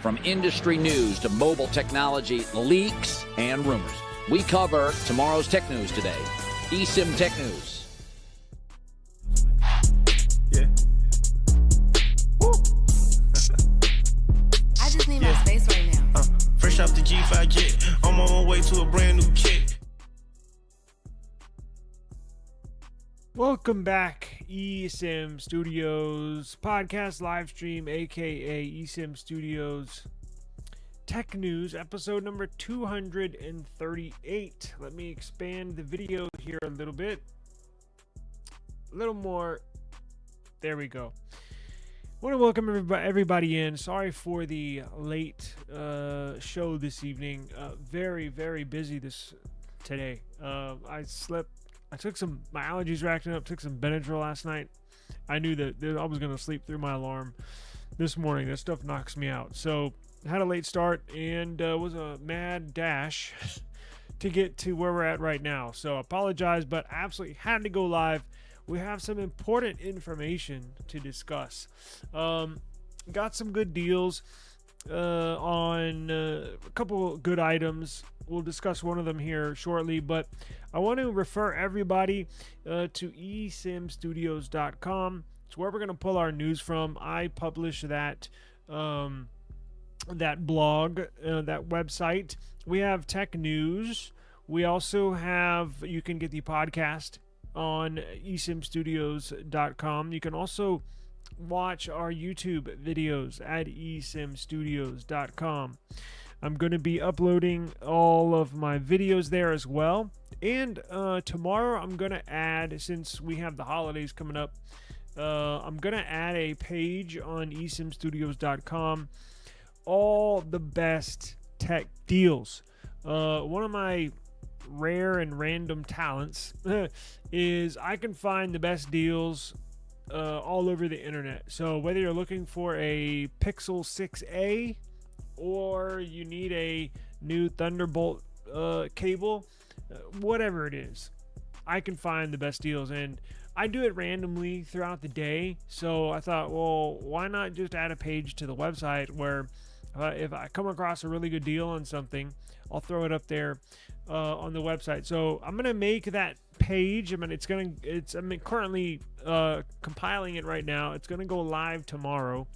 From industry news to mobile technology, leaks, and rumors, we cover tomorrow's tech news today. eSIM Tech News. Yeah. Woo. I just need my space right now. Fresh off the G5 jet, I'm on my way to a brand new kit. Welcome back, eSIM Studios Podcast Livestream, aka eSIM Studios Tech News, episode number 238. Let me expand the video here a little bit. A little more. There we go. I want to welcome everybody in. Sorry for the late show this evening. Very, very busy today. I took my allergies were acting up, took some Benadryl last night. I knew that I was going to sleep through my alarm this morning. That stuff knocks me out. So I had a late start and was a mad dash to get to where we're at right now. So I apologize, but absolutely had to go live. We have some important information to discuss. Got some good deals on a couple good items. We'll discuss one of them here shortly, but I want to refer everybody to esimstudios.com. It's where we're going to pull our news from. I publish that blog, that website. We have tech news. We also have, you can get the podcast on esimstudios.com. You can also watch our YouTube videos at esimstudios.com. I'm going to be uploading all of my videos there as well. And tomorrow I'm going to add, since we have the holidays coming up, I'm going to add a page on esimstudios.com. All the best tech deals. One of my rare and random talents is I can find the best deals all over the internet. So whether you're looking for a Pixel 6a or you need a new Thunderbolt cable, whatever it is, I can find the best deals. And I do it randomly throughout the day. So I thought, well, why not just add a page to the website where if I come across a really good deal on something, I'll throw it up there on the website. So I'm gonna make that page. I'm currently compiling it right now. It's gonna go live tomorrow,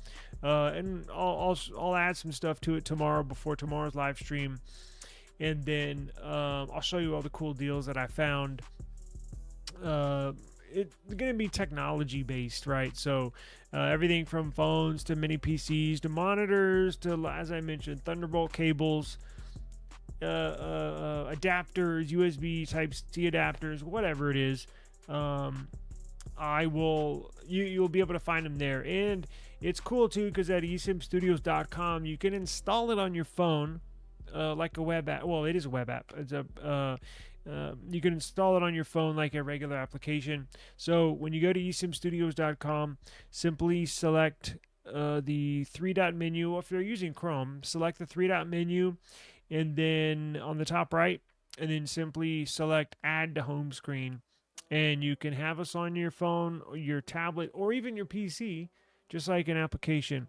and I'll add some stuff to it tomorrow before tomorrow's live stream, and then I'll show you all the cool deals that I found. It's going to be technology based, right? So everything from phones to mini PCs to monitors to, as I mentioned, Thunderbolt cables, adapters, USB Type-C adapters, whatever it is. You'll be able to find them there. And it's cool too, because at esimstudios.com you can install it on your phone like a web app. Well, it is a web app. It's you can install it on your phone like a regular application. So when you go to esimstudios.com, simply select the three-dot menu. If you're using Chrome, select the three-dot menu, and then on the top right, and then simply select Add to Home Screen. And you can have us on your phone, or your tablet, or even your PC, just like an application.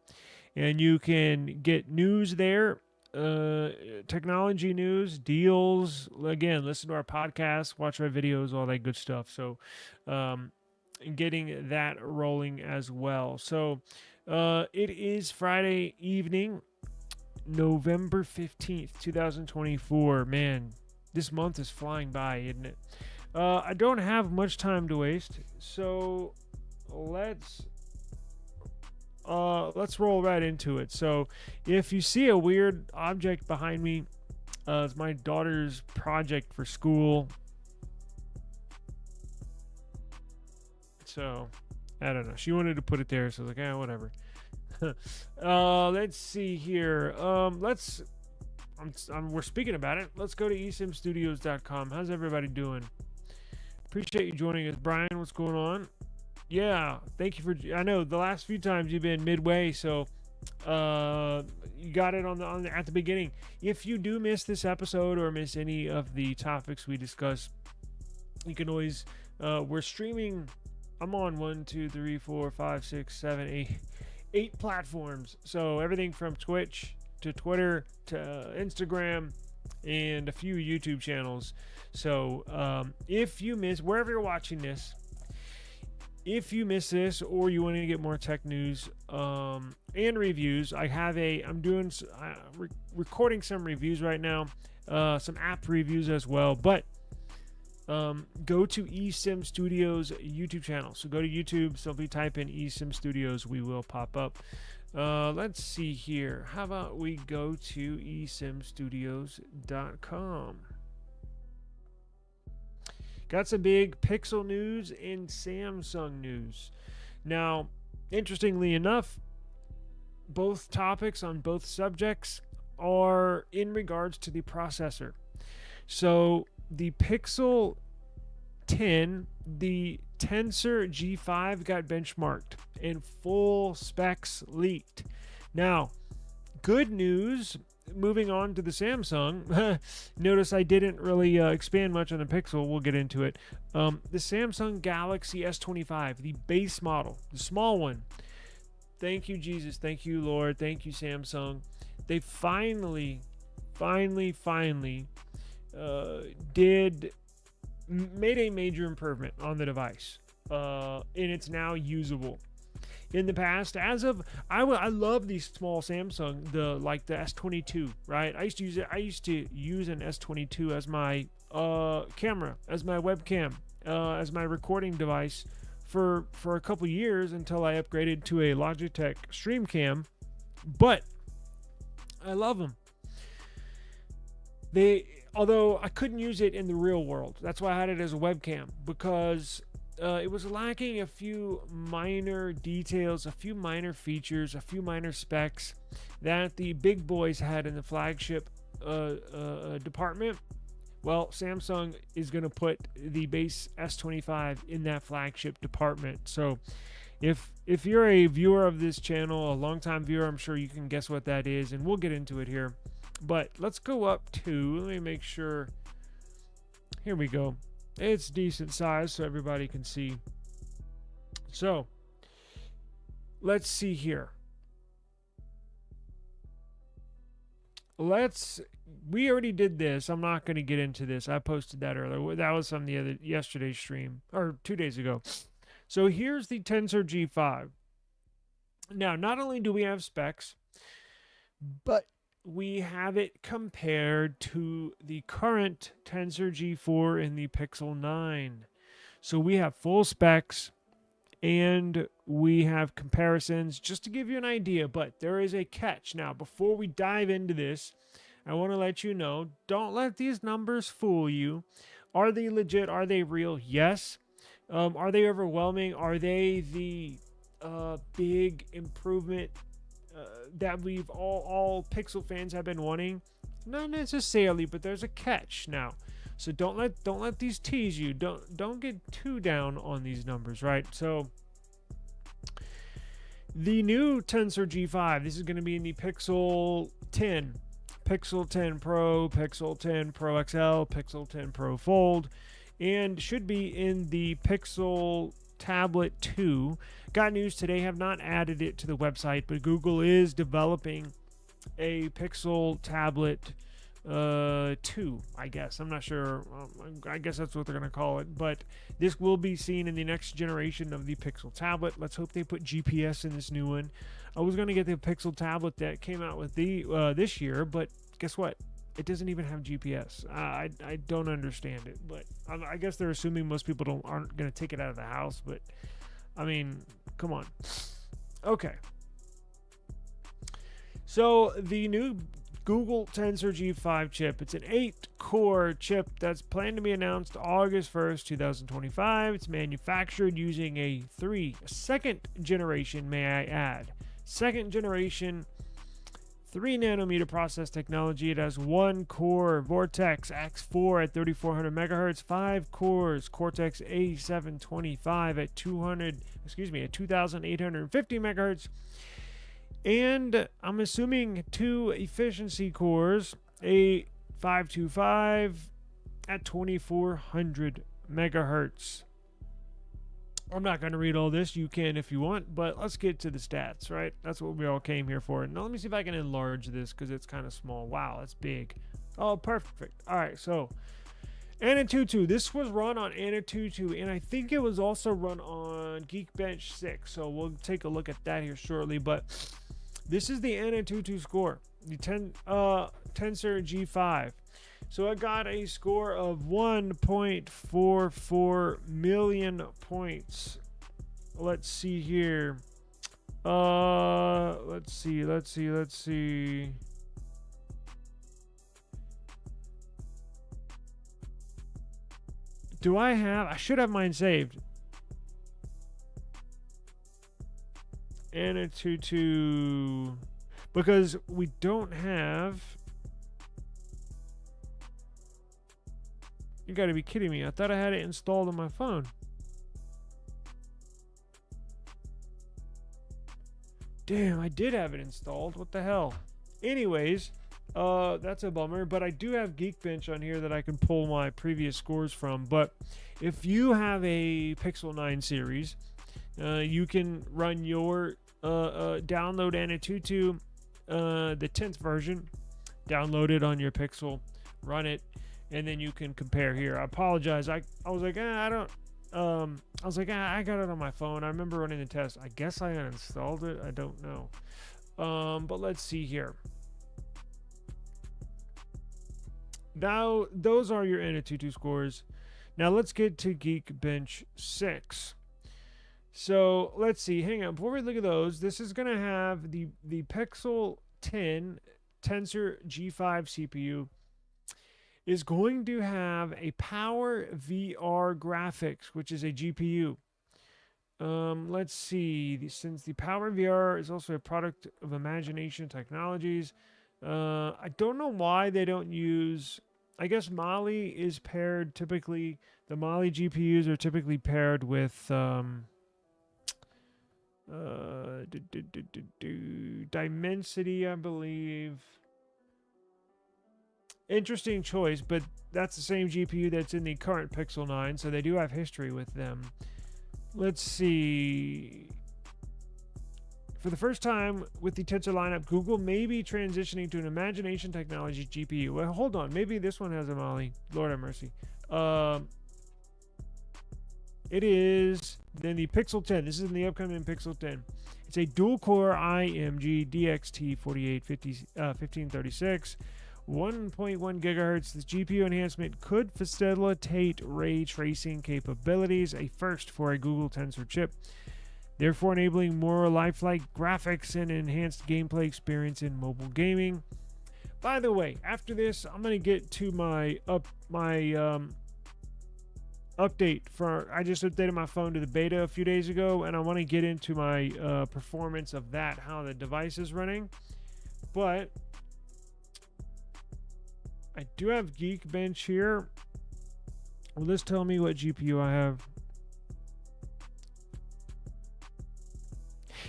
And you can get news there. Technology news, deals, again, listen to our podcast, watch our videos, all that good stuff. So getting that rolling as well. So it is Friday evening, November 15th, 2024. Man, this month is flying by, isn't it? I don't have much time to waste, so let's roll right into it. So if you see a weird object behind me, it's my daughter's project for school. So I don't know, she wanted to put it there, so I was like, whatever. Let's see here. We're speaking about it. Let's go to esimstudios.com. How's everybody doing? Appreciate you joining us. Brian, what's going on? Yeah, thank you I know the last few times you've been midway, so you got it at the beginning. If you do miss this episode or miss any of the topics we discuss, you can always we're streaming. I'm on 1, 2, 3, 4, 5, 6, 7, 8 platforms. So everything from Twitch to Twitter to Instagram and a few YouTube channels. So if you miss, wherever you're watching this, if you miss this or you want to get more tech news and reviews, I'm doing recording some reviews right now, some app reviews as well. But go to eSIM Studios YouTube channel. So go to YouTube, simply type in eSIM Studios, we will pop up. Let's see here. How about we go to esimstudios.com. Got some big Pixel news and Samsung news. Now, interestingly enough, both topics on both subjects are in regards to the processor. So the Pixel 10, the Tensor G5 got benchmarked and full specs leaked. Now, good news, moving on to the Samsung. Notice I didn't really expand much on the Pixel. We'll get into it. The Samsung Galaxy S25, the base model, the small one. Thank you, Jesus. Thank you, Lord. Thank you, Samsung. They finally made a major improvement on the device, and it's now usable. In the past, I love these small Samsung, the S22, right? I used to use an S22 as my camera, as my webcam, as my recording device for a couple years until I upgraded to a Logitech Stream Cam. But I love them. Although I couldn't use it in the real world. That's why I had it as a webcam, because it was lacking a few minor details, a few minor features, a few minor specs that the big boys had in the flagship department. Well, Samsung is going to put the base S25 in that flagship department. So if you're a viewer of this channel, a longtime viewer, I'm sure you can guess what that is, and we'll get into it here. But let's go up to, let me make sure, here we go. It's decent size so everybody can see. So let's see here. We already did this. I'm not going to get into this. I posted that earlier. That was from yesterday's stream, or 2 days ago. So here's the Tensor G5. Now, not only do we have specs, but we have it compared to the current Tensor G4 in the Pixel 9. So we have full specs and we have comparisons just to give you an idea, but there is a catch. Now, before we dive into this, I want to let you know, don't let these numbers fool you. Are they legit? Are they real? Yes. Are they overwhelming? Are they the big improvement that we've all Pixel fans have been wanting? Not necessarily, but there's a catch now. So don't let these tease you. Don't get too down on these numbers, right? So the new Tensor G5, this is going to be in the Pixel 10, Pixel 10 Pro, Pixel 10 Pro XL, Pixel 10 Pro Fold, and should be in the Pixel Tablet 2. Got news today, have not added it to the website, but Google is developing a Pixel Tablet 2, I guess. I'm not sure. I guess that's what they're going to call it. But this will be seen in the next generation of the Pixel Tablet. Let's hope they put GPS in this new one. I was going to get the Pixel Tablet that came out with this year, but guess what? It doesn't even have GPS. I don't understand it, but I guess they're assuming most people aren't going to take it out of the house. But I mean, come on. Okay. So the new Google Tensor G5 chip. It's an 8-core chip that's planned to be announced August 1st, 2025. It's manufactured using a second generation, may I add. Second generation 3 nanometer process technology. It has 1 core Vortex X4 at 3400 megahertz, 5 cores Cortex A725 at 2850 megahertz, and I'm assuming 2 efficiency cores, a 525 at 2400 megahertz. I'm not going to read all this. You can if you want, but let's get to the stats, right? That's what we all came here for. Now, let me see if I can enlarge this because it's kind of small. Wow, that's big. Oh, perfect. All right, so ADVERTISERS. This was run on ADVERTISERS, and I think it was also run on Geekbench 6. So we'll take a look at that here shortly. But this is the ADVERTISERS score, the Tensor G5. So I got a score of 1.44 million points. Let's see here. Let's see. Do I should have mine saved. ADVERTISERS, because we don't have. You gotta be kidding me. I thought I had it installed on my phone. Damn, I did have it installed. What the hell? Anyways, that's a bummer. But I do have Geekbench on here that I can pull my previous scores from. But if you have a Pixel 9 series, you can run your download ADVERTISERS, the 10th version, download it on your Pixel, run it, and then you can compare here. I apologize. I was like, I got it on my phone. I remember running the test. I guess I uninstalled it. I don't know. But let's see here. Now, those are your ADVERTISERS scores. Now, let's get to Geekbench 6. So, let's see. Hang on. Before we look at those, this is going to have the Pixel 10 Tensor G5 CPU is going to have a Power VR graphics, which is a GPU. Let's see. Since the Power VR is also a product of Imagination Technologies, I don't know why they don't use. I guess Mali is paired typically. The Mali GPUs are typically paired with Dimensity, I believe. Interesting choice, but that's the same GPU that's in the current Pixel 9, so they do have history with them. Let's see. For the first time with the Tensor lineup, Google may be transitioning to an Imagination Technologies GPU. Well, hold on. Maybe this one has a Mali. Lord have mercy. It is then the Pixel 10. This is in the upcoming Pixel 10. It's a dual-core IMG DXT 1536. 1.1 gigahertz. This GPU enhancement could facilitate ray tracing capabilities, a first for a Google Tensor chip, therefore enabling more lifelike graphics and enhanced gameplay experience in mobile gaming. By the way, after this, I'm going to get to my update for. I just updated my phone to the beta a few days ago, and I want to get into my performance of that, how the device is running. But I do have Geekbench here. Will this tell me what GPU I have?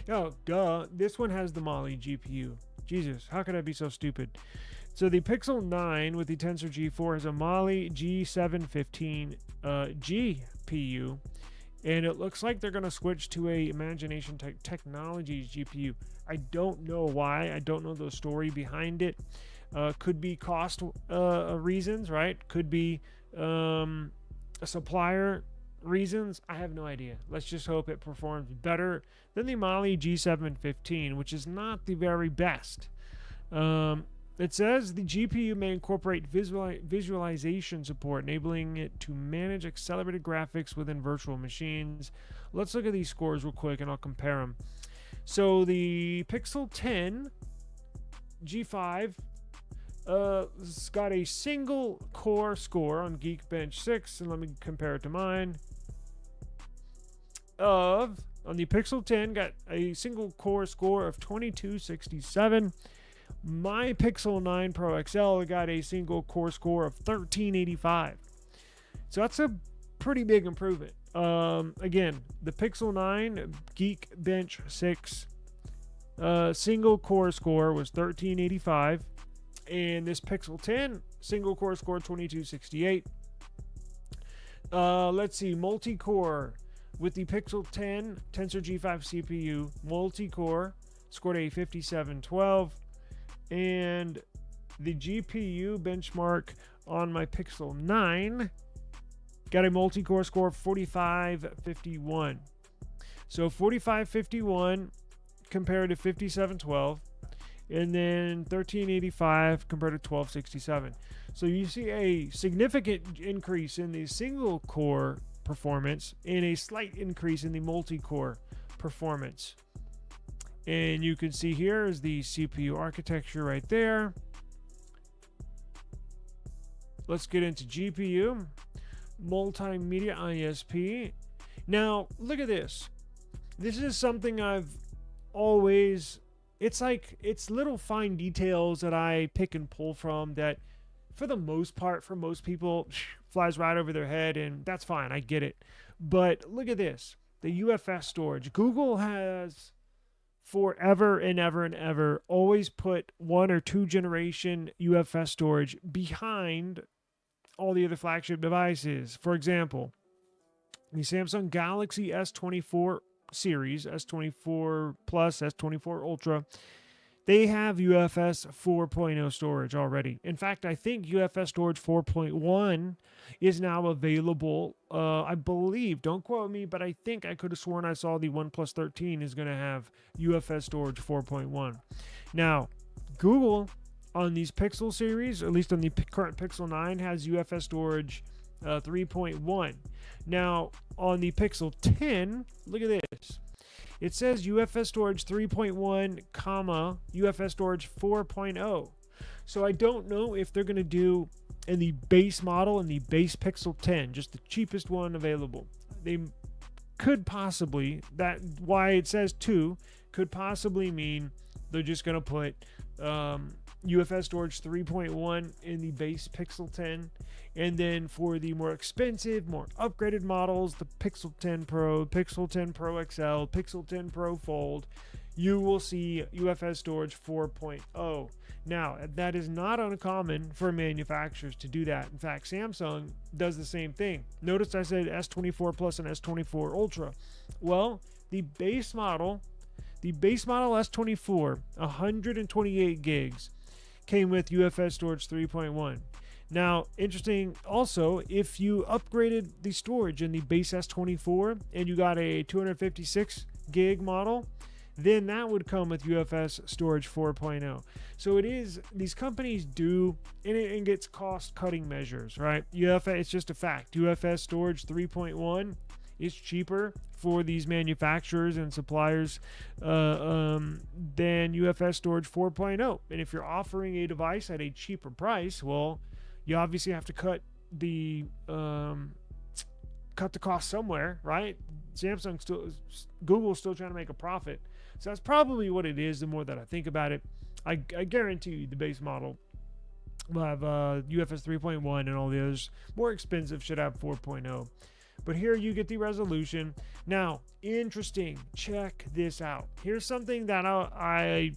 Oh, duh. This one has the Mali GPU. Jesus, how could I be so stupid? So the Pixel 9 with the Tensor G4 has a Mali G715 GPU. And it looks like they're going to switch to a Imagination Technologies GPU. I don't know why. I don't know the story behind it. Could be cost reasons, right? Could be a supplier reasons. I have no idea. Let's just hope it performs better than the Mali G715, which is not the very best. It says the GPU may incorporate visualization support, enabling it to manage accelerated graphics within virtual machines. Let's look at these scores real quick and I'll compare them. So the Pixel 10 G5 it's got a single core score on Geekbench 6, and let me compare it to mine. On the Pixel 10, got a single core score of 2267. My Pixel 9 Pro XL got a single core score of 1385. So that's a pretty big improvement. Again, the Pixel 9 Geekbench 6 single core score was 1385. And this Pixel 10 single core score 2268. Let's see, multi-core with the Pixel 10 Tensor G5 CPU, multi-core, scored a 5712, and the GPU benchmark on my Pixel 9 got a multi-core score of 4551. So 4551 compared to 5712, and then 1385 compared to 1267. So you see a significant increase in the single core performance and a slight increase in the multi-core performance. And you can see here is the CPU architecture right there. Let's get into GPU. Multimedia ISP. Now, look at this. This is something I've always... It's little fine details that I pick and pull from that, for the most part, for most people, flies right over their head, and that's fine. I get it. But look at this. The UFS storage. Google has forever and ever and ever always put 1 or 2 generation UFS storage behind all the other flagship devices. For example, the Samsung Galaxy S24 series, S24 Plus, S24 Ultra, they have UFS 4.0 storage already. In fact, I think UFS storage 4.1 is now available. I believe, don't quote me, but I think I could have sworn I saw the OnePlus 13 is going to have UFS storage 4.1. Now, Google on these Pixel series, at least on the current Pixel 9, has UFS storage 3.1. Now, on the Pixel 10, look at this. It says UFS storage 3.1, comma, UFS storage 4.0. So I don't know if they're going to do in the base model, in the base Pixel 10, just the cheapest one available. They could possibly, that why it says 2, could possibly mean they're just going to put UFS storage 3.1 in the base Pixel 10, and then for the more expensive, more upgraded models, the Pixel 10 Pro, Pixel 10 Pro XL, Pixel 10 Pro Fold, you will see UFS storage 4.0. Now, that is not uncommon for manufacturers to do that. In fact, Samsung does the same thing. Notice I said S24 Plus and S24 Ultra. Well, the base model S24, 128 gigs, came with UFS storage 3.1. Now, interesting also, if you upgraded the storage in the base S24 and you got a 256 gig model, then that would come with UFS storage 4.0. So it is, these companies do, and it gets cost cutting measures, right? UFS, it's just a fact. UFS storage 3.1 is cheaper for these manufacturers and suppliers than UFS storage 4.0. And if you're offering a device at a cheaper price, well, you obviously have to cut the cost somewhere, right? Google's still trying to make a profit. So that's probably what it is the more that I think about it. I guarantee you the base model will have UFS 3.1, and all the others more expensive should have 4.0. But here you get the resolution. Now, interesting. Check this out. Here's something that I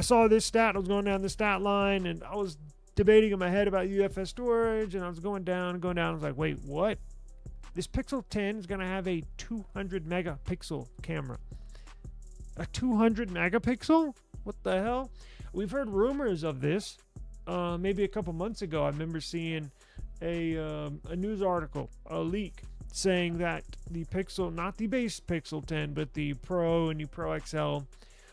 saw this stat. I was going down the stat line, and I was debating in my head about UFS storage, and I was going down. I was like, wait, what? This Pixel 10 is going to have a 200 megapixel camera. A 200 megapixel? What the hell? We've heard rumors of this. Maybe a couple months ago, I remember seeing a news article, a leak, saying that the Pixel, not the base Pixel 10, but the Pro and the Pro XL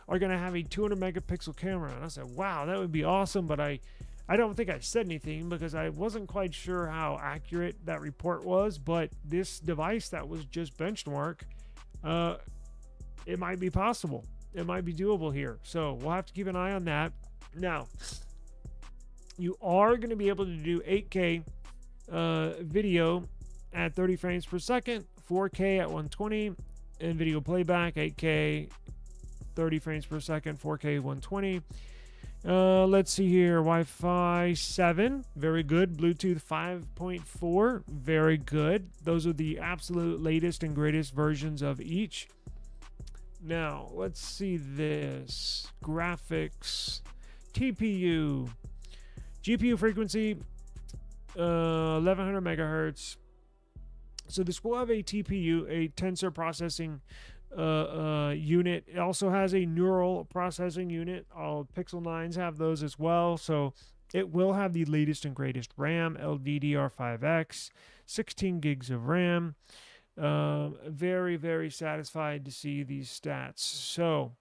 are going to have a 200 megapixel camera. And I said, wow, that would be awesome, but I don't think I said anything because I wasn't quite sure how accurate that report was. But this device that was just benchmark, it might be possible. It might be doable here. So we'll have to keep an eye on that. Now, you are going to be able to do 8K video at 30 frames per second, 4K at 120, and video playback 8K 30 frames per second, 4K 120. Let's see here. Wi-Fi 7, very good. Bluetooth 5.4, very good. Those are the absolute latest and greatest versions of each. Now, let's see this. Graphics, TPU, GPU frequency, 1100 megahertz, So this will have a TPU, a tensor processing unit. It also has a neural processing unit. All Pixel 9s have those as well. So it will have the latest and greatest RAM, LDDR5X, 16 gigs of RAM. Very, very satisfied to see these stats. So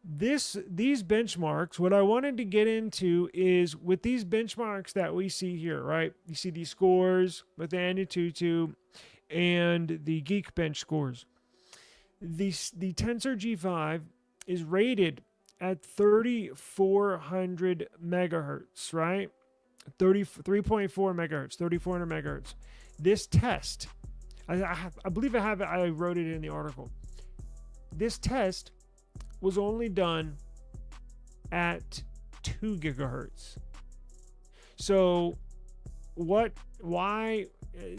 these benchmarks, what I wanted to get into is with these benchmarks that we see here, right? You see these scores with the ADVERTISERS and the Geekbench scores. The Tensor G5 is rated at 3,400 megahertz, right? 3.4 megahertz, 3,400 megahertz. This test, I believe I wrote it in the article. This test was only done at 2 gigahertz. So why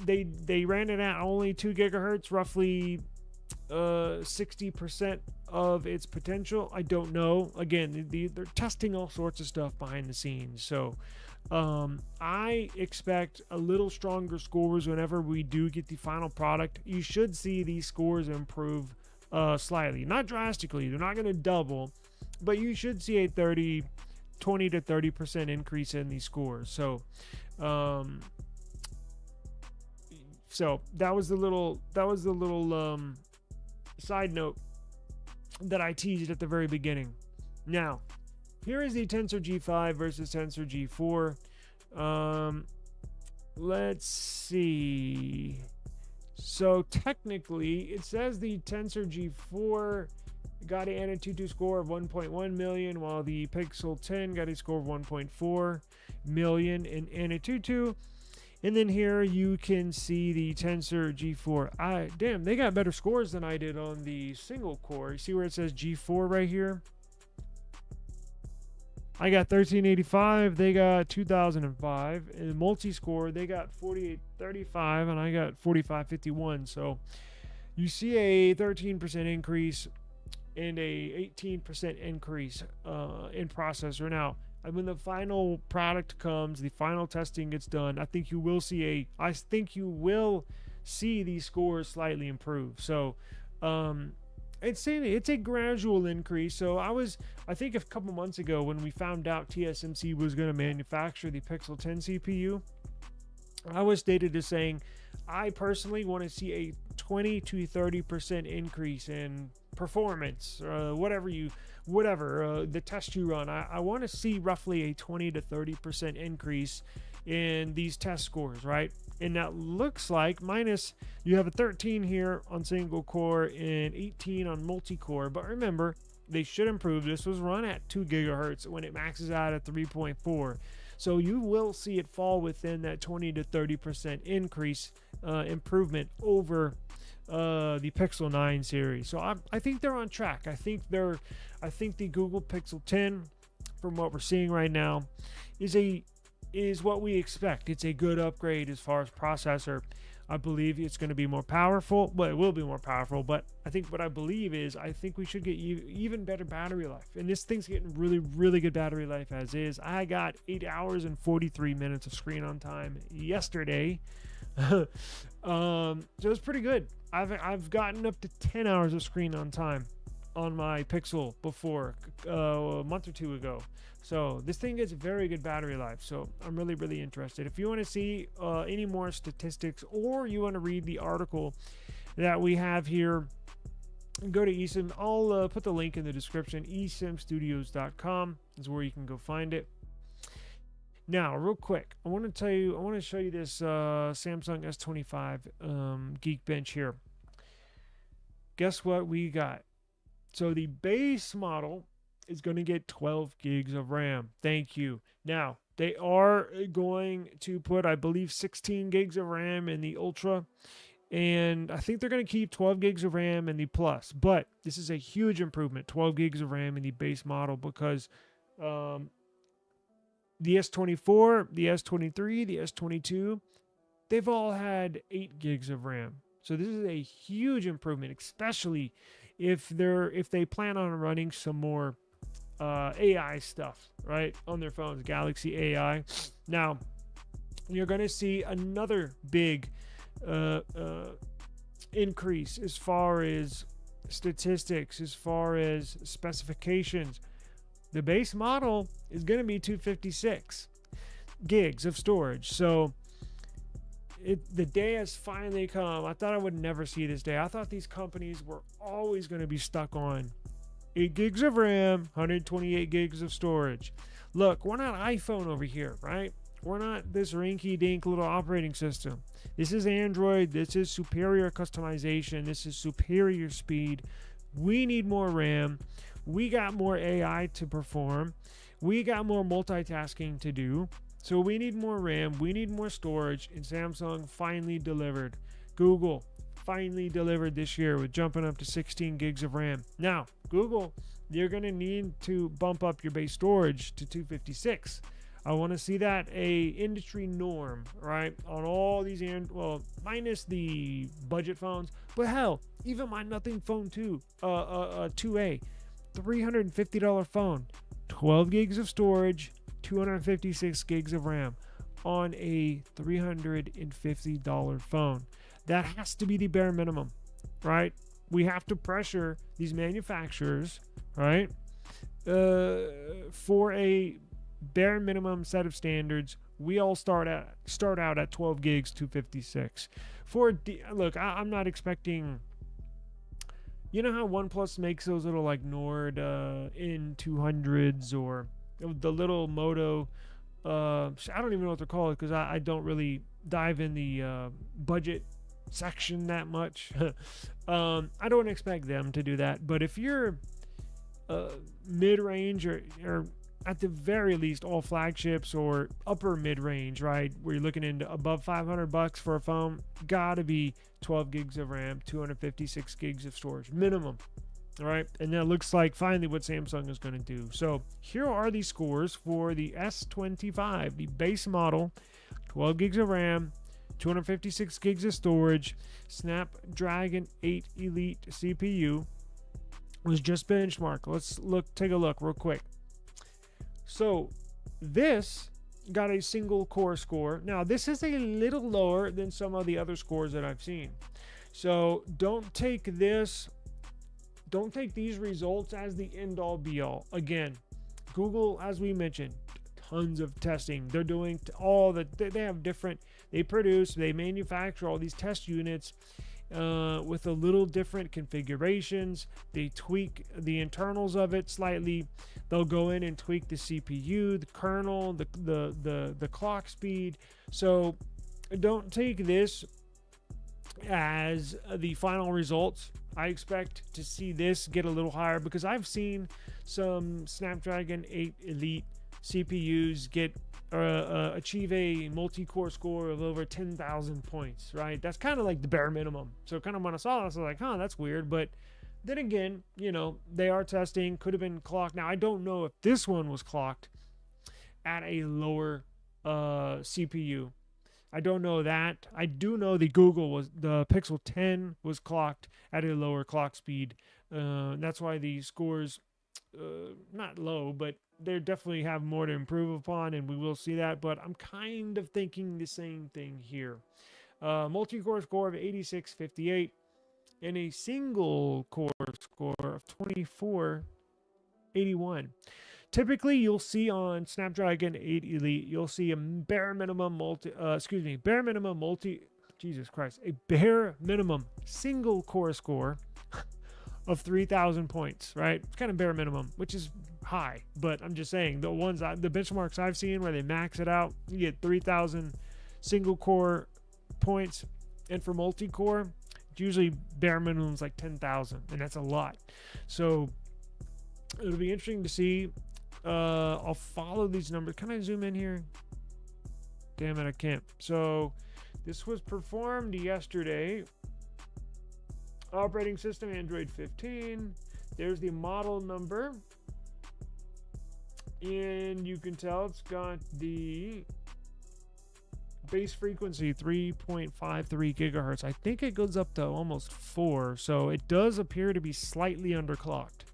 they ran it at only 2 gigahertz, roughly 60% of its potential? I don't know. Again, they're testing all sorts of stuff behind the scenes. So I expect a little stronger scores whenever we do get the final product. You should see these scores improve slightly, not drastically. They're not going to double, but you should see a 20 to 30% increase in these scores. So that was the little side note that I teased at the very beginning. Now, here is the Tensor G5 versus Tensor G4. Let's see. So technically, it says the Tensor G4 got an ADVERTISERS score of 1.1 million, while the Pixel 10 got a score of 1.4 million in ADVERTISERS. And then here you can see the Tensor G4. Damn, they got better scores than I did on the single core. You see where it says G4 right here? I got 1385, they got 2005. In multi-score, they got 4835, and I got 4551. So you see a 13% increase and a 18% increase in processor. Now, when the final product comes, the final testing gets done, I think you will see these scores slightly improve. So it's a gradual increase. So I think a couple months ago when we found out TSMC was going to manufacture the Pixel 10 CPU, I was stated as saying I personally want to see a 20 to 30% increase in performance, whatever the test you run. I want to see roughly a 20 to 30% increase in these test scores, right? And that looks like you have a 13 here on single core and 18 on multi-core. But remember, they should improve. This was run at 2 gigahertz when it maxes out at 3.4. So you will see it fall within that 20 to 30% increase improvement over the Pixel 9 series. So I think they're on track. I think the Google Pixel 10, from what we're seeing right now, is what we expect. It's a good upgrade as far as processor. I believe it's going to be more powerful. Well, it will be more powerful, but I think what I believe is I think we should get even better battery life. And this thing's getting really, really good battery life as is. I got 8 hours and 43 minutes of screen on time yesterday. So it's pretty good. I've gotten up to 10 hours of screen on time on my Pixel before a month or two ago. So this thing gets very good battery life. So I'm really, really interested. If you want to see any more statistics, or you want to read the article that we have here, go to eSIM. I'll put the link in the description. esimstudios.com is where you can go find it. Now, real quick, I want to show you this Samsung S25 Geekbench here. Guess what we got? So the base model is going to get 12 gigs of RAM. Thank you. Now, they are going to put, I believe, 16 gigs of RAM in the Ultra. And I think they're going to keep 12 gigs of RAM in the Plus. But this is a huge improvement, 12 gigs of RAM in the base model, because the S24, the S23, the S22, they've all had 8 gigs of RAM. So this is a huge improvement, especially if they plan on running some more AI stuff, right, on their phones, Galaxy AI. Now, you're going to see another big increase as far as statistics, as far as specifications. The base model is going to be 256 gigs of storage. So the day has finally come. I thought I would never see this day. I thought these companies were always going to be stuck on 8 gigs of RAM, 128 gigs of storage. Look, we're not iPhone over here, right? We're not this rinky-dink little operating system. This is Android. This is superior customization. This is superior speed. We need more RAM. We got more AI to perform. We got more multitasking to do. So we need more RAM. We need more storage. And Samsung finally delivered. Google finally delivered this year with jumping up to 16 gigs of RAM. Now, Google, you're going to need to bump up your base storage to 256. I want to see that a industry norm, right? On all these, minus the budget phones, but hell, even my Nothing Phone 2, 2A, $350 phone, 12 gigs of storage, 256 gigs of RAM on a $350 phone. That has to be the bare minimum, right? We have to pressure these manufacturers, right, for a bare minimum set of standards. We all start out at 12 gigs, 256. Look, I'm not expecting. You know how OnePlus makes those little like Nord N200s or the little Moto? I don't even know what they're called because I don't really dive in the budget section that much. I don't expect them to do that. But if you're mid-range or at the very least all flagships or upper mid-range, right, where you're looking into above $500 for a phone, gotta be 12 gigs of RAM, 256 gigs of storage minimum. All right, and that looks like finally what Samsung is going to do. So here are the scores for the S25, the base model, 12 gigs of RAM, 256 gigs of storage, Snapdragon 8 Elite CPU. Was just benchmark. Let's take a look real quick. So this got a single core score. Now this is a little lower than some of the other scores that I've seen. So don't take these results as the end all be all. Again, Google, as we mentioned, tons of testing. They're doing they manufacture all these test units with a little different configurations. They tweak the internals of it slightly. They'll go in and tweak the CPU, the kernel, the clock speed. So don't take this as the final results. I expect to see this get a little higher because I've seen some Snapdragon 8 Elite CPUs achieve a multi-core score of over 10,000 points, right? That's kind of like the bare minimum. So kind of when I saw this, I was like, that's weird. But then again, they are testing, could have been clocked. Now, I don't know if this one was clocked at a lower CPU. I don't know that. I do know the Pixel 10 was clocked at a lower clock speed. That's why the scores, not low, but they definitely have more to improve upon, and we will see that. But I'm kind of thinking the same thing here. Multi-core score of 8658 and a single core score of 2481. Typically, you'll see on Snapdragon 8 Elite, you'll see a bare minimum single core score of 3,000 points, right? It's kind of bare minimum, which is high, but I'm just saying the benchmarks I've seen where they max it out, you get 3,000 single core points, and for multi-core, it's usually bare minimum is like 10,000, and that's a lot. So it'll be interesting to see. I'll follow these numbers. Can I zoom in here? Damn it, I can't. So this was performed yesterday. Operating system Android 15. There's the model number, and you can tell it's got the base frequency 3.53 gigahertz. I think it goes up to almost 4, so it does appear to be slightly underclocked.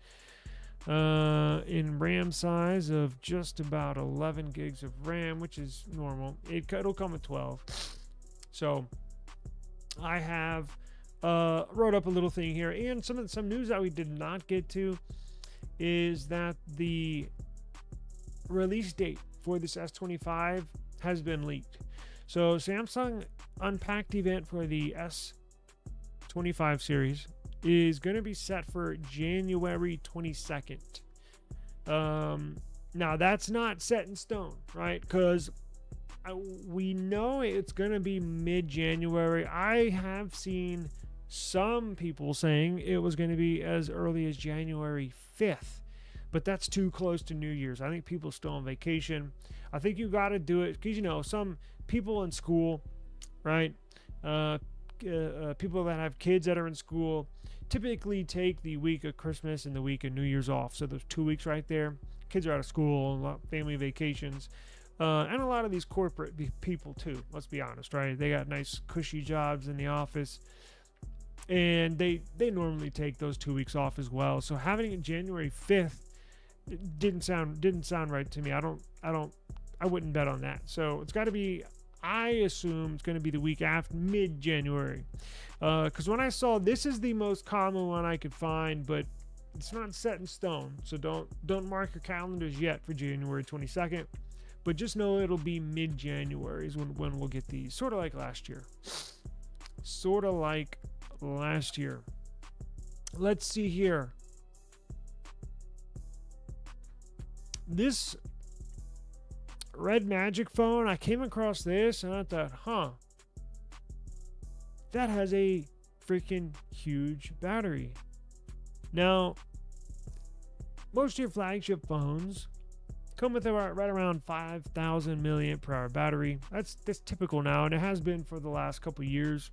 In RAM size of just about 11 gigs of RAM, which is normal. It'll come with 12. So I have wrote up a little thing here, and some news that we did not get to is that the release date for this S25 has been leaked. So Samsung Unpacked event for the S25 series is going to be set for January 22nd. Now that's not set in stone, right? Because we know it's going to be mid-January. I have seen some people saying it was going to be as early as January 5th, but that's too close to New Year's. I think people are still on vacation. I think you got to do it because, you know, some people in school, right? People that have kids that are in school typically take the week of Christmas and the week of New Year's off. So there's 2 weeks right there. Kids are out of school, family vacations. And a lot of these corporate people too, let's be honest, right? They got nice cushy jobs in the office, and they normally take those 2 weeks off as well. So having it January 5th didn't sound right to me. I wouldn't bet on that. So it's got to be, I assume it's going to be the week after, mid-January. Because when I saw, this is the most common one I could find, but it's not set in stone. So don't mark your calendars yet for January 22nd. But just know it'll be mid-January is when we'll get these. Sort of like last year. Let's see here. This Red Magic phone, I came across this and I thought, that has a freaking huge battery. Now, most of your flagship phones come with right around 5,000 milliamp per hour battery. That's typical now, and it has been for the last couple years.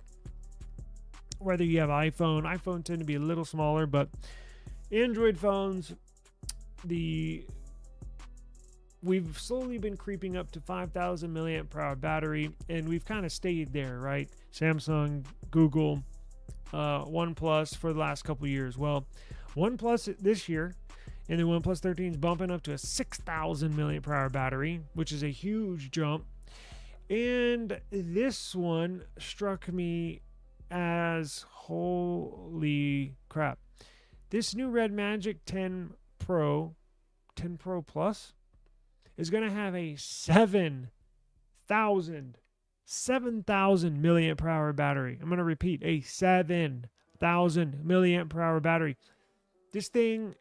Whether you have iPhone tend to be a little smaller, but Android phones, we've slowly been creeping up to 5,000 milliamp per hour battery, and we've kind of stayed there, right? Samsung, Google, OnePlus for the last couple years. Well, OnePlus this year, and the OnePlus 13 is bumping up to a 6,000 milliamp per hour battery, which is a huge jump. And this one struck me as holy crap. This new Red Magic 10 Pro Plus is going to have a 7,000 milliamp per hour battery. I'm going to repeat, a 7,000 milliamp per hour battery. This thing,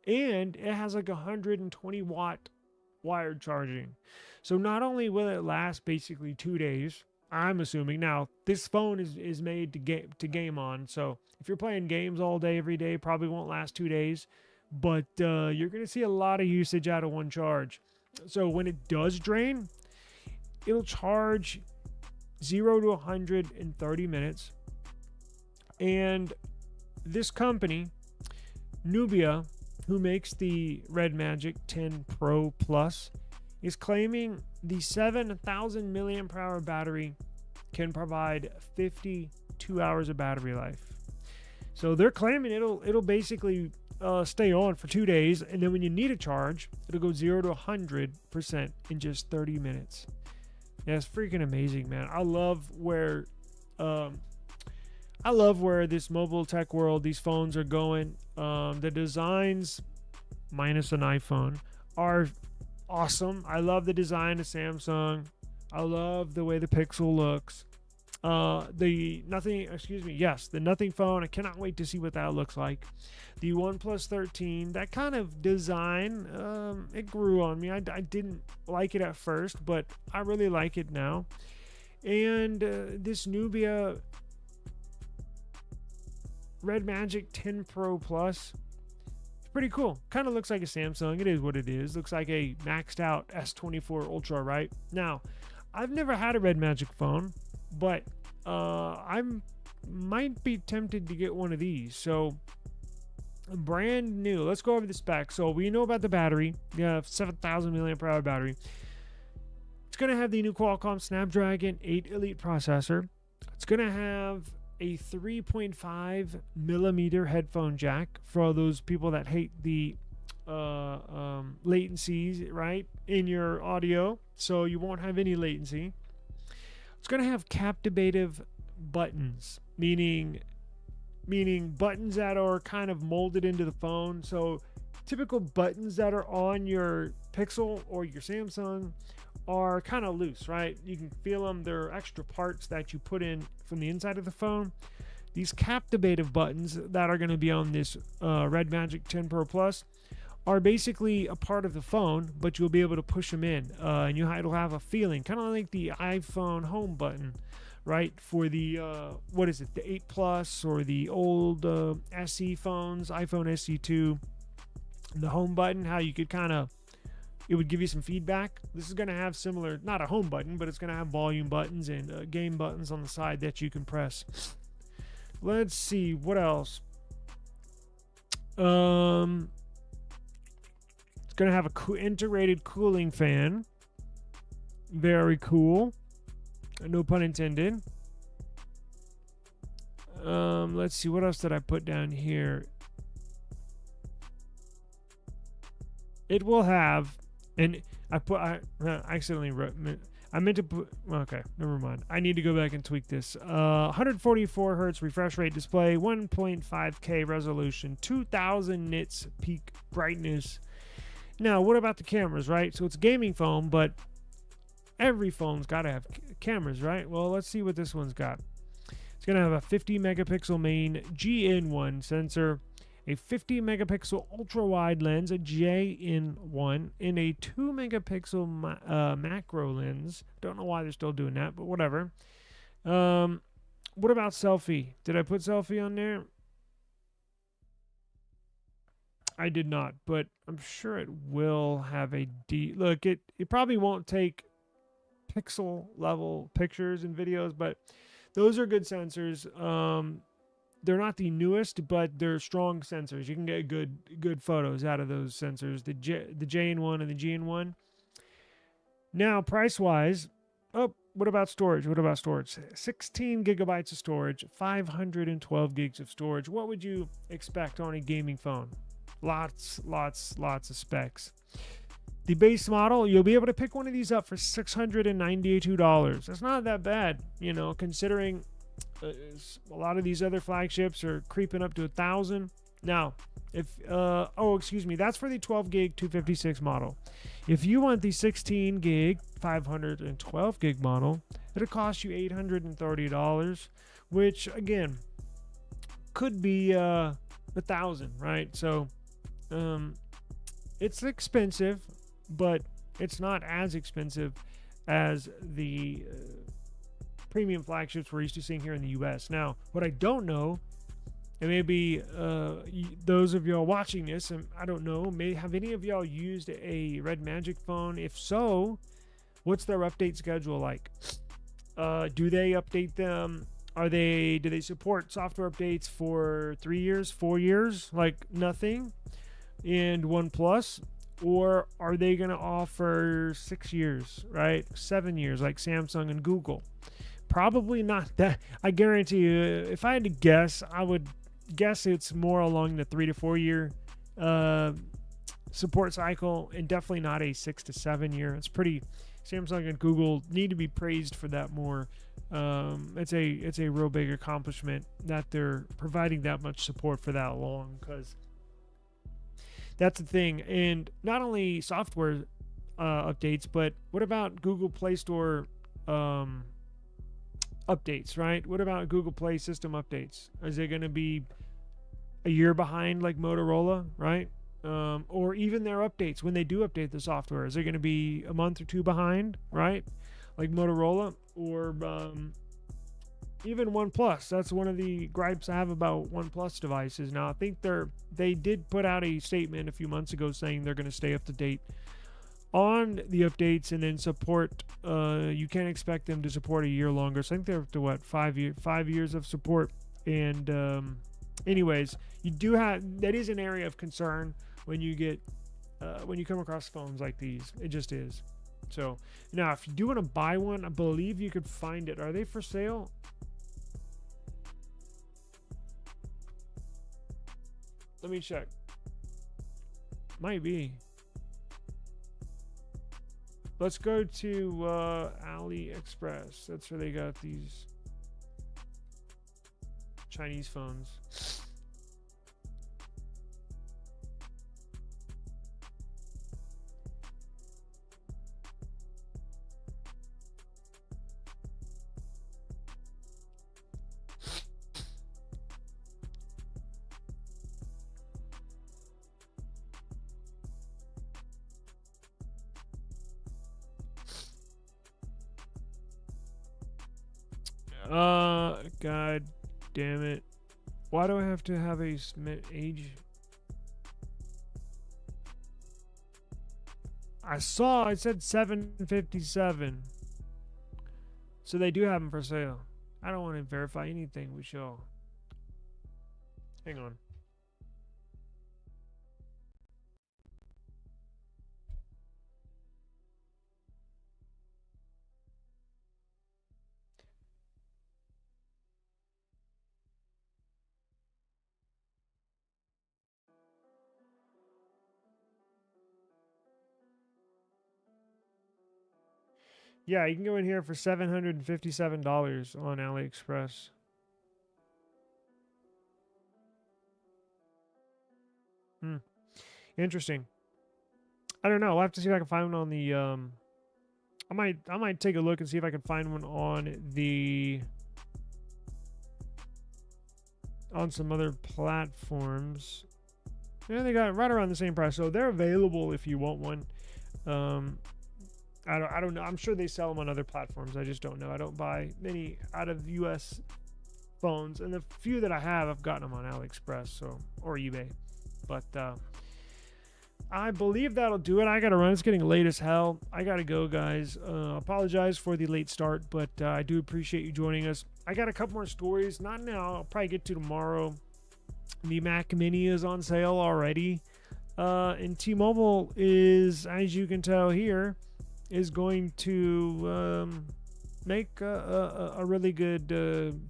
and it has like 120 watt wired charging. So not only will it last basically 2 days, I'm assuming. Now, this phone is made to game on, so if you're playing games all day, every day, probably won't last 2 days, but you're going to see a lot of usage out of one charge. So when it does drain, it'll charge 0 to 100 in 30 minutes. And this company, Nubia, who makes the Red Magic 10 Pro Plus, is claiming the 7,000 milliamp per hour battery can provide 52 hours of battery life. So they're claiming it'll basically stay on for 2 days, and then when you need a charge, it'll go 0 to 100% in just 30 minutes. Yeah, it's freaking amazing, man. I love where this mobile tech world, these phones are going. The designs, minus an iPhone, are awesome. I love the design of Samsung. I love the way the Pixel looks. The Nothing phone, I cannot wait to see what that looks like. The OnePlus 13, that kind of design, it grew on me. I didn't like it at first, but I really like it now. And this Nubia Red Magic 10 Pro Plus, it's pretty cool. Kind of looks like a Samsung. It is what it is. Looks like a maxed out S24 Ultra, right? Now, I've never had a Red Magic phone, but I might be tempted to get one of these. So, brand new. Let's go over the specs. So, we know about the battery. Yeah, 7,000 milliamp per hour battery. It's going to have the new Qualcomm Snapdragon 8 Elite processor. It's going to have a 3.5 millimeter headphone jack for those people that hate the latencies, right, in your audio. So you won't have any latency. It's going to have captive buttons, meaning buttons that are kind of molded into the phone. So typical buttons that are on your Pixel or your Samsung are kind of loose, right? You can feel them. They're extra parts that you put in from the inside of the phone. These captivative buttons that are going to be on this Red Magic 10 Pro Plus are basically a part of the phone, but you'll be able to push them in, and it'll have a feeling kind of like the iPhone home button, right? For the the 8 Plus or the old SE phones, iPhone SE2, the home button, how you could it would give you some feedback. This is going to have similar, not a home button, but it's going to have volume buttons and game buttons on the side that you can press. Let's see what else. It's going to have a integrated cooling fan. Very cool. No pun intended. Let's see, what else did I put down here? It will have, and I accidentally wrote, I meant to put, okay, never mind. I need to go back and tweak this. 144 hertz refresh rate display, 1.5K resolution, 2000 nits peak brightness. Now, what about the cameras, right? So it's a gaming phone, but every phone's got to have cameras, right? Well, let's see what this one's got. It's going to have a 50 megapixel main GN1 sensor, a 50 megapixel ultra wide lens, a JN1, and a 2 megapixel macro lens. Don't know why they're still doing that, but whatever. What about selfie? Did I put selfie on there? I did not, but I'm sure it will have a look. It probably won't take pixel level pictures and videos, but those are good sensors. They're not the newest, but they're strong sensors. You can get good photos out of those sensors, the JN1 and the GN1. Now, price-wise, what about storage? 16 gigabytes of storage, 512 gigs of storage. What would you expect on a gaming phone? Lots of specs. The base model, you'll be able to pick one of these up for $692. That's not that bad, considering a lot of these other flagships are creeping up to $1,000. Now, that's for the 12 gig 256 model. If you want the 16 gig 512 gig model, it'll cost you $830, which again could be $1,000, right? So it's expensive, but it's not as expensive as the premium flagships we're used to seeing here in the US. Now, what I don't know, and maybe those of y'all watching this, and I don't know, have any of y'all used a Red Magic phone? If so, what's their update schedule like? Do they update them? Do they support software updates for 3 years, 4 years, like nothing? And OnePlus, or are they going to offer 6 years, right? 7 years, like Samsung and Google? Probably not that. I guarantee you, if I had to guess, I would guess it's more along the 3 to 4 year support cycle, and definitely not a 6 to 7 year. It's pretty. Samsung and Google need to be praised for that more. It's a real big accomplishment that they're providing that much support for that long, because that's the thing. And not only software updates, but what about Google Play Store updates, right? What about Google Play system updates? Is it going to be a year behind like Motorola, right? Or even their updates, when they do update the software, is it going to be a month or two behind, right? Like Motorola, or even OnePlus. That's one of the gripes I have about OnePlus devices. Now, I think they did put out a statement a few months ago saying they're going to stay up to date on the updates, and then support. You can't expect them to support a year longer. So I think they're up to 5 years of support. And anyways, you do have, that is an area of concern when you get when you come across phones like these. It just is. So now, if you do want to buy one, I believe you could find it. Are they for sale? Let me check. Might be. Let's go to AliExpress. That's where they got these. Chinese phones. God damn it. Why do I have to have a age? I saw it said 757. So they do have them for sale. I don't want to verify anything with y'all. Hang on. Yeah, you can go in here for $757 on AliExpress. Interesting. I don't know. I'll have to see if I can find one on the I might take a look and see if I can find one on some other platforms. Yeah, they got right around the same price, so they're available if you want one. I don't know. I'm sure they sell them on other platforms. I just don't know. I don't buy many out of US phones, and the few that I have, I've gotten them on AliExpress or eBay. But I believe that'll do it. I gotta run. It's getting late as hell. I gotta go, guys. Apologize for the late start, but I do appreciate you joining us. I got a couple more stories. Not now. I'll probably get to tomorrow. The Mac Mini is on sale already. And T-Mobile is, as you can tell here, is going to make a really good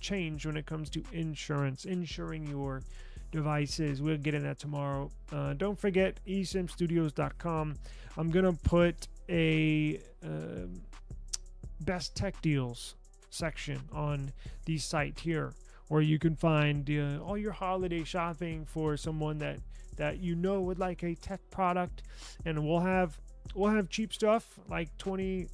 change when it comes to insuring your devices. We'll get in that tomorrow. Don't forget esimstudios.com. I'm gonna put a best tech deals section on the site here, where you can find all your holiday shopping for someone that you know would like a tech product. And we'll have cheap stuff like 20.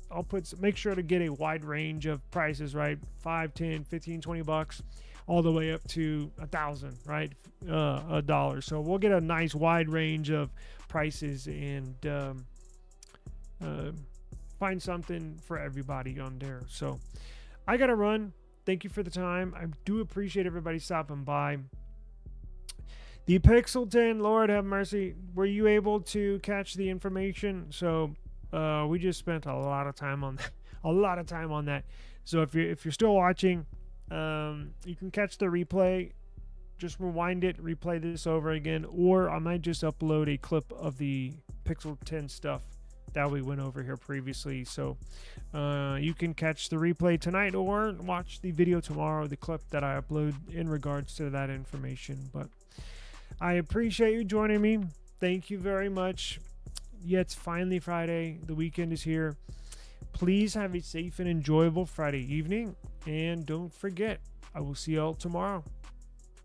Make sure to get a wide range of prices, right? 5, 10, 15, 20 bucks, all the way up to $1,000, right? $1. So we'll get a nice wide range of prices and find something for everybody on there. So I gotta run. Thank you for the time. I do appreciate everybody stopping by. The Pixel 10, Lord have mercy. Were you able to catch the information? So we just spent a lot of time on that. So if you're still watching, you can catch the replay. Just rewind it, replay this over again, or I might just upload a clip of the Pixel 10 stuff that we went over here previously. So you can catch the replay tonight or watch the video tomorrow, the clip that I upload in regards to that information. But I appreciate you joining me. Thank you very much. Yeah, it's finally Friday. The weekend is here. Please have a safe and enjoyable Friday evening. And don't forget, I will see y'all tomorrow.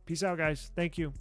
Peace out, guys. Thank you.